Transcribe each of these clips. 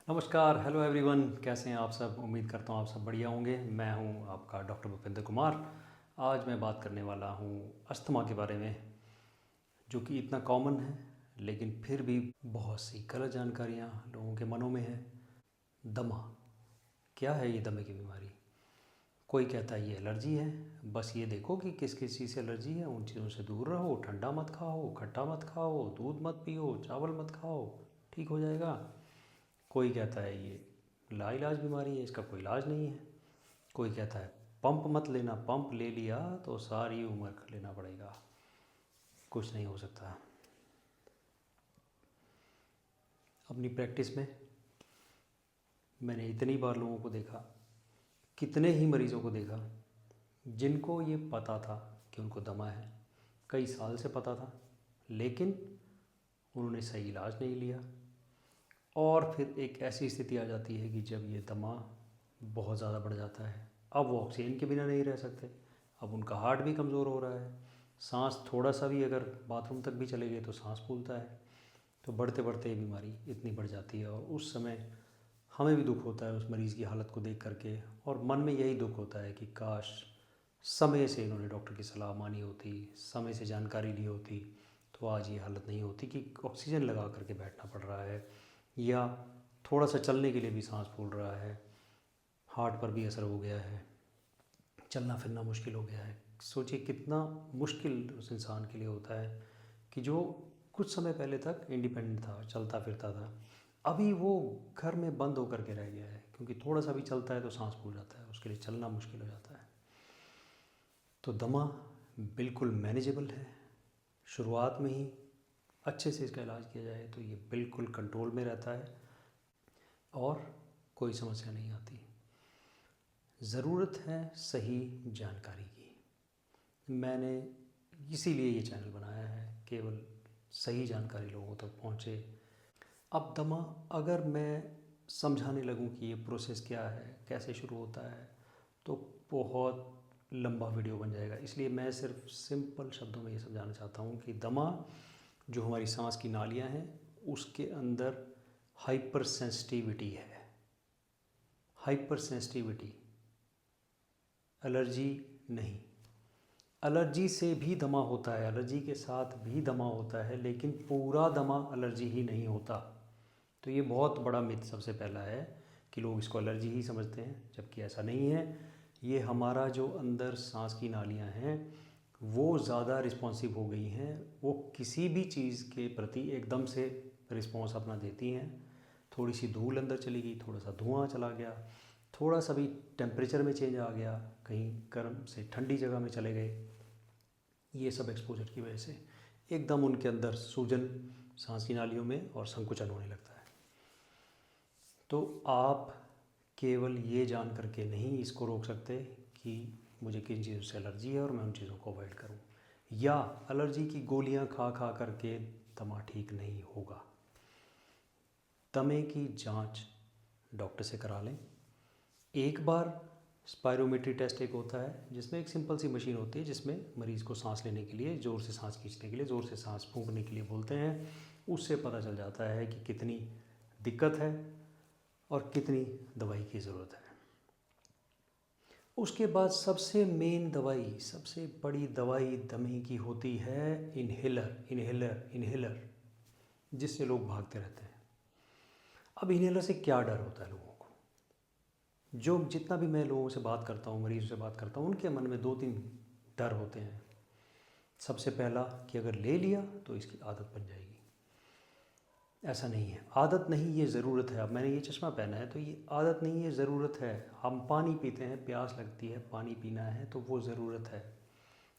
नमस्कार, hello everyone. कैसे हैं आप सब? उम्मीद करता हूँ आप सब बढ़िया होंगे। मैं हूँ आपका डॉक्टर भूपेंद्र कुमार। आज मैं बात करने वाला हूँ अस्थमा के बारे में, जो कि इतना कॉमन है लेकिन फिर भी बहुत सी गलत जानकारियाँ लोगों के मनों में है। दमा क्या है? ये दमे की बीमारी। कोई कहता है ये एलर्जी है। बस ये देखो कि किस किस चीज़ से एलर्जी है, उन चीज़ों से दूर रहो। ठंडा मत खाओ, खट्टा मत खाओ, दूध मत पियो, चावल मत खाओ, ठीक हो जाएगा। कोई कहता है ये लाइलाज बीमारी है, इसका कोई इलाज नहीं है। कोई कहता है पंप मत लेना, पंप ले लिया तो सारी उम्र लेना पड़ेगा, कुछ नहीं हो सकता। अपनी प्रैक्टिस में मैंने इतनी बार लोगों को देखा, कितने ही मरीज़ों को देखा जिनको ये पता था कि उनको दमा है, कई साल से पता था, लेकिन उन्होंने सही इलाज नहीं लिया। और फिर एक ऐसी स्थिति आ जाती है कि जब ये दमा बहुत ज़्यादा बढ़ जाता है, अब वो ऑक्सीजन के बिना नहीं रह सकते, अब उनका हार्ट भी कमज़ोर हो रहा है, सांस थोड़ा सा भी अगर बाथरूम तक भी चले गए तो सांस फूलता है। तो बढ़ते बढ़ते ये बीमारी इतनी बढ़ जाती है और उस समय हमें भी दुख होता है उस मरीज़ की हालत को देख करके, और मन में यही दुख होता है कि काश समय से इन्होंने डॉक्टर की सलाह मानी होती, समय से जानकारी ली होती, तो आज ये हालत नहीं होती कि ऑक्सीजन लगा करके बैठना पड़ रहा है, या थोड़ा सा चलने के लिए भी सांस फूल रहा है, हार्ट पर भी असर हो गया है, चलना फिरना मुश्किल हो गया है। सोचिए कितना मुश्किल उस इंसान के लिए होता है कि जो कुछ समय पहले तक इंडिपेंडेंट था, चलता फिरता था, अभी वो घर में बंद होकर के रह गया है, क्योंकि थोड़ा सा भी चलता है तो सांस फूल जाता है, उसके लिए चलना मुश्किल हो जाता है। तो दमा बिल्कुल मैनेजेबल है। शुरुआत में ही अच्छे से इसका इलाज किया जाए तो ये बिल्कुल कंट्रोल में रहता है और कोई समस्या नहीं आती। ज़रूरत है सही जानकारी की। मैंने इसीलिए ये चैनल बनाया है, केवल सही जानकारी लोगों तक पहुँचे। अब दमा अगर मैं समझाने लगूं कि ये प्रोसेस क्या है, कैसे शुरू होता है, तो बहुत लंबा वीडियो बन जाएगा। इसलिए मैं सिर्फ सिंपल शब्दों में ये समझाना चाहता हूँ कि दमा जो हमारी सांस की नालियाँ हैं उसके अंदर हाइपर सेंसिटिविटी है। हाइपर सेंसिटिविटी, एलर्जी नहीं। एलर्जी से भी दमा होता है, एलर्जी के साथ भी दमा होता है, लेकिन पूरा दमा एलर्जी ही नहीं होता। तो ये बहुत बड़ा मिथ सबसे पहला है कि लोग इसको एलर्जी ही समझते हैं, जबकि ऐसा नहीं है। ये हमारा जो अंदर सांस की नालियाँ हैं वो ज़्यादा रिस्पॉन्सिव हो गई हैं, वो किसी भी चीज़ के प्रति एकदम से रिस्पॉन्स अपना देती हैं। थोड़ी सी धूल अंदर चली गई, थोड़ा सा धुआं चला गया, थोड़ा सा भी टेम्परेचर में चेंज आ गया, कहीं गर्म से ठंडी जगह में चले गए, ये सब एक्सपोजर की वजह से एकदम उनके अंदर सूजन सांस की नालियों में और संकुचन होने लगता है। तो आप केवल ये जान करके नहीं इसको रोक सकते कि मुझे किन चीज़ों से एलर्जी है और मैं उन चीज़ों को अवॉइड करूं, या एलर्जी की गोलियां खा खा करके दमा ठीक नहीं होगा। दमे की जांच डॉक्टर से करा लें। एक बार स्पायरोमेट्री टेस्ट एक होता है जिसमें एक सिंपल सी मशीन होती है जिसमें मरीज़ को सांस लेने के लिए, ज़ोर से सांस खींचने के लिए, ज़ोर से सांस फूंकने के लिए बोलते हैं। उससे पता चल जाता है कि कितनी दिक्कत है और कितनी दवाई की ज़रूरत है। उसके बाद सबसे मेन दवाई, सबसे बड़ी दवाई दमे की होती है इन्हेलर, इन्हेलर, इन्हेलर, जिससे लोग भागते रहते हैं। अब इन्हेलर से क्या डर होता है लोगों को? जो जितना भी मैं लोगों से बात करता हूँ, मरीज़ों से बात करता हूँ, उनके मन में दो तीन डर होते हैं। सबसे पहला कि अगर ले लिया तो इसकी आदत बन जाएगी। ऐसा नहीं है, आदत नहीं, ये ज़रूरत है। अब मैंने ये चश्मा पहना है तो ये आदत नहीं, ये ज़रूरत है। हम पानी पीते हैं, प्यास लगती है, पानी पीना है, तो वो ज़रूरत है।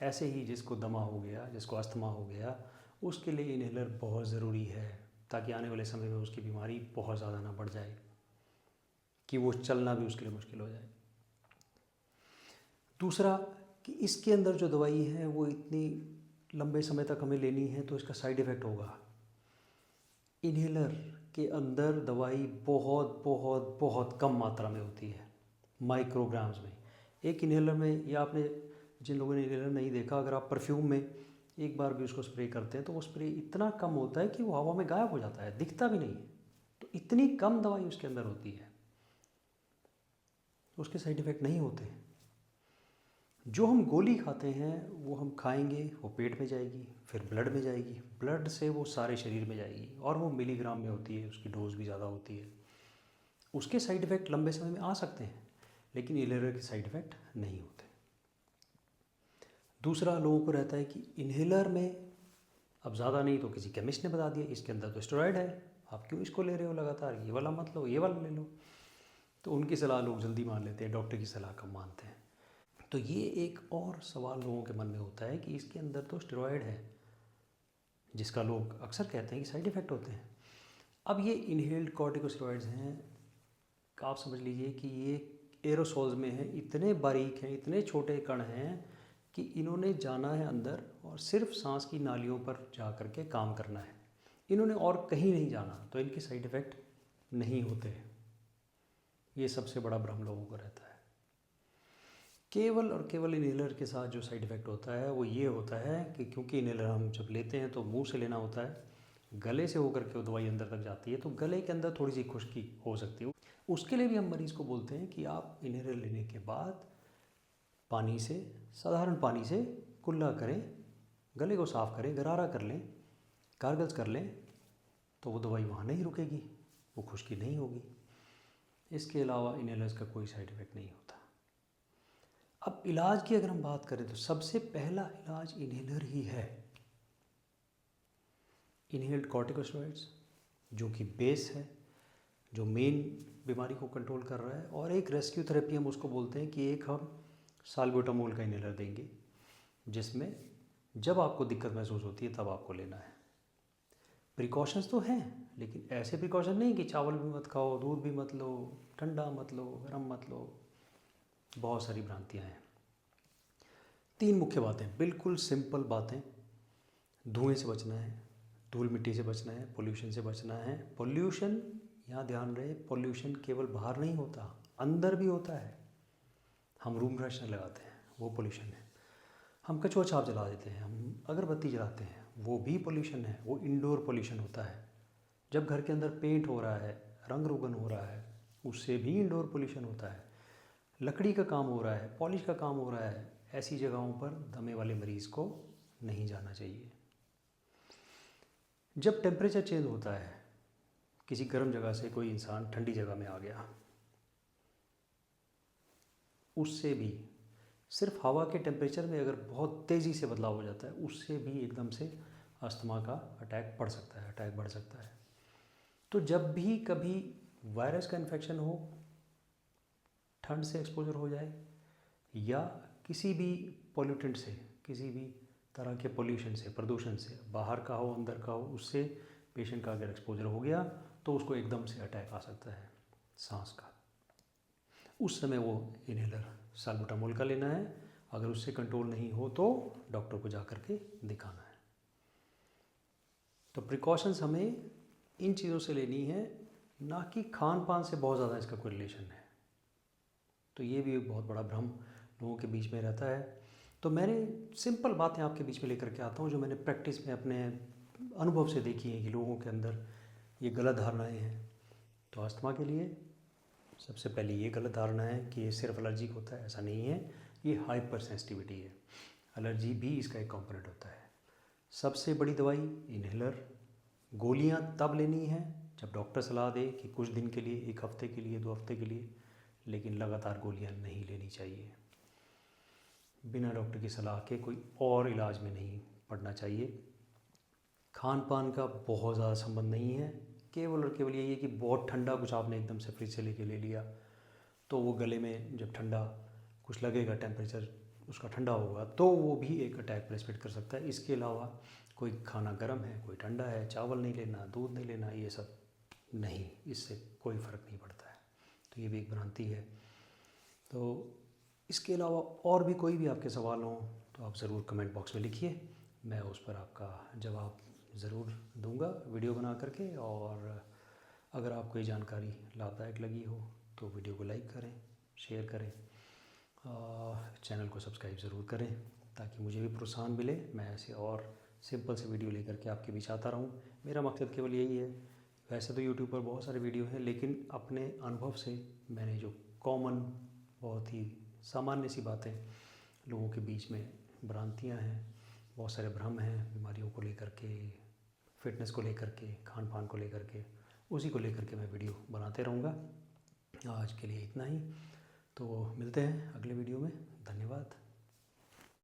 ऐसे ही जिसको दमा हो गया, जिसको अस्थमा हो गया, उसके लिए इन्हेलर बहुत ज़रूरी है, ताकि आने वाले समय में उसकी बीमारी बहुत ज़्यादा ना बढ़ जाए कि वो चलना भी उसके लिए मुश्किल हो जाए। दूसरा कि इसके अंदर जो दवाई है वो इतनी लंबे समय तक हमें लेनी है तो इसका साइड इफ़ेक्ट होगा। इन्हेलर के अंदर दवाई बहुत बहुत बहुत कम मात्रा में होती है, माइक्रोग्राम्स में। एक इन्हेलर में, या आपने जिन लोगों ने इन्हेलर नहीं देखा, अगर आप परफ्यूम में एक बार भी उसको स्प्रे करते हैं तो वो स्प्रे इतना कम होता है कि वो हवा में गायब हो जाता है, दिखता भी नहीं है। तो इतनी कम दवाई उसके अंदर होती है, उसके साइड इफ़ेक्ट नहीं होते। जो हम गोली खाते हैं वो हम खाएंगे, वो पेट में जाएगी, फिर ब्लड में जाएगी, ब्लड से वो सारे शरीर में जाएगी, और वो मिलीग्राम में होती है, उसकी डोज भी ज़्यादा होती है। उसके साइड इफ़ेक्ट लंबे समय में आ सकते हैं, लेकिन इनहेलर के साइड इफ़ेक्ट नहीं होते। दूसरा, लोगों को रहता है कि इनहेलर में अब ज़्यादा नहीं तो किसी केमिस्ट ने बता दिया इसके अंदर तो स्टेरॉयड है, आप क्यों इसको ले रहे हो लगातार, ये वाला मत लो, ये वाला ले लो। तो उनकी सलाह लोग जल्दी मान लेते हैं, डॉक्टर की सलाह कम मानते हैं। तो ये एक और सवाल लोगों के मन में होता है कि इसके अंदर तो स्टेरॉयड है, जिसका लोग अक्सर कहते हैं कि साइड इफ़ेक्ट होते हैं। अब ये इनहेल्ड कॉर्टिकोस्टेरॉइड्स हैं, आप समझ लीजिए कि ये एरोसोल्स में हैं, इतने बारीक हैं, इतने छोटे कण हैं कि इन्होंने जाना है अंदर और सिर्फ सांस की नालियों पर जा कर के काम करना है, इन्होंने और कहीं नहीं जाना, तो इनके साइड इफ़ेक्ट नहीं होते। ये सबसे बड़ा भ्रम लोगों को रहता है। केवल और केवल इनहेलर के साथ जो साइड इफ़ेक्ट होता है वो ये होता है कि क्योंकि इनहेलर हम जब लेते हैं तो मुंह से लेना होता है, गले से होकर के वो दवाई अंदर तक जाती है, तो गले के अंदर थोड़ी सी खुश्की हो सकती है। उसके लिए भी हम मरीज़ को बोलते हैं कि आप इनहेलर लेने के बाद पानी से, साधारण पानी से कुल्ला करें, गले को साफ़ करें, गरारा कर लें, गार्गल्स कर लें, तो वो दवाई वहाँ नहीं रुकेगी, वो खुश्की नहीं होगी। इसके अलावा इनहेलर्स का कोई साइड इफ़ेक्ट नहीं होता। अब इलाज की अगर हम बात करें तो सबसे पहला इलाज इनहेलर ही है। इनहेल्ड कॉर्टिकोस्टेरॉइड्स जो कि बेस है, जो मेन बीमारी को कंट्रोल कर रहा है, और एक रेस्क्यू थेरेपी हम उसको बोलते हैं कि एक हम साल्ब्यूटामोल का इनहेलर देंगे, जिसमें जब आपको दिक्कत महसूस होती है तब आपको लेना है। प्रिकॉशंस तो हैं, लेकिन ऐसे प्रिकॉशन नहीं कि चावल भी मत खाओ, दूध भी मत लो, ठंडा मत लो, गर्म मत लो, बहुत सारी भ्रांतियाँ हैं। 3 मुख्य बातें, बिल्कुल सिंपल बातें। धुएं से बचना है, धूल मिट्टी से बचना है, पोल्यूशन से बचना है। पोल्यूशन, यहाँ ध्यान रहे, पोल्यूशन केवल बाहर नहीं होता, अंदर भी होता है। हम रूम फ्रेशनर लगाते हैं, वो पोल्यूशन है। हम कचुआ छाप जला देते हैं, हम अगरबत्ती जलाते हैं, वो भी पोल्यूशन है, वो इंडोर पोल्यूशन होता है। जब घर के अंदर पेंट हो रहा है, रंग रोगन हो रहा है, उससे भी इंडोर पोल्यूशन होता है। लकड़ी का काम हो रहा है, पॉलिश का काम हो रहा है, ऐसी जगहों पर दमे वाले मरीज़ को नहीं जाना चाहिए। जब टेम्परेचर चेंज होता है, किसी गर्म जगह से कोई इंसान ठंडी जगह में आ गया, उससे भी सिर्फ हवा के टेम्परेचर में अगर बहुत तेज़ी से बदलाव हो जाता है, उससे भी एकदम से अस्थमा का अटैक पड़ सकता है, अटैक बढ़ सकता है। तो जब भी कभी वायरस का इन्फेक्शन हो, ठंड से एक्सपोजर हो जाए, या किसी भी पोल्यूटेंट से, किसी भी तरह के पोल्यूशन से, प्रदूषण से, बाहर का हो अंदर का हो, उससे पेशेंट का अगर एक्सपोजर हो गया तो उसको एकदम से अटैक आ सकता है सांस का। उस समय वो इनहेलर साल्बुटामोल का लेना है। अगर उससे कंट्रोल नहीं हो तो डॉक्टर को जा कर के दिखाना है। तो प्रिकॉशंस हमें इन चीज़ों से लेनी है, ना कि खान पान से बहुत ज़्यादा इसका कोई रिलेशन है। तो ये भी एक बहुत बड़ा भ्रम लोगों के बीच में रहता है। तो मैंने सिंपल बातें आपके बीच में लेकर के आता हूँ, जो मैंने प्रैक्टिस में अपने अनुभव से देखी हैं कि लोगों के अंदर ये गलत धारणाएं हैं। तो अस्थमा के लिए सबसे पहले ये गलत धारणा है कि ये सिर्फ एलर्जिक होता है, ऐसा नहीं है, ये हाइपर सेंसिटिविटी है। एलर्जी भी इसका एक कंपोनेंट होता है। सबसे बड़ी दवाई इनहेलर। गोलियां तब लेनी है जब डॉक्टर सलाह दे कि कुछ दिन के लिए, 1 हफ्ते के लिए, 2 हफ्ते के लिए, लेकिन लगातार गोलियां नहीं लेनी चाहिए। बिना डॉक्टर की सलाह के कोई और इलाज में नहीं पड़ना चाहिए। खान पान का बहुत ज़्यादा संबंध नहीं है, केवल और केवल यही है कि बहुत ठंडा कुछ आपने एकदम से फ्रिज से लेके ले लिया तो वो गले में जब ठंडा कुछ लगेगा, टेम्परेचर उसका ठंडा होगा, तो वो भी एक अटैक प्रेसिपिटेट कर सकता है। इसके अलावा कोई खाना गर्म है, कोई ठंडा है, चावल नहीं लेना, दूध नहीं लेना, ये सब नहीं, इससे कोई फ़र्क नहीं पड़ता है। तो ये भी एक भ्रांति है। तो इसके अलावा और भी कोई भी आपके सवाल हों तो आप ज़रूर कमेंट बॉक्स में लिखिए, मैं उस पर आपका जवाब ज़रूर दूंगा वीडियो बना करके। और अगर आपको ये जानकारी लाभदायक लगी हो तो वीडियो को लाइक करें, शेयर करें, चैनल को सब्सक्राइब ज़रूर करें, ताकि मुझे भी प्रोत्साहन मिले, मैं ऐसे और सिंपल से वीडियो लेकर के आपके बीच आता रहूं। मेरा मकसद केवल यही है, वैसे तो यूट्यूब पर बहुत सारे वीडियो हैं, लेकिन अपने अनुभव से मैंने जो कॉमन, बहुत ही सामान्य सी बातें, लोगों के बीच में भ्रांतियाँ हैं, बहुत सारे भ्रम हैं बीमारियों को लेकर के, फिटनेस को लेकर के, खान पान को लेकर के, उसी को लेकर के मैं वीडियो बनाते रहूँगा। आज के लिए इतना ही, तो मिलते हैं अगले वीडियो में। धन्यवाद।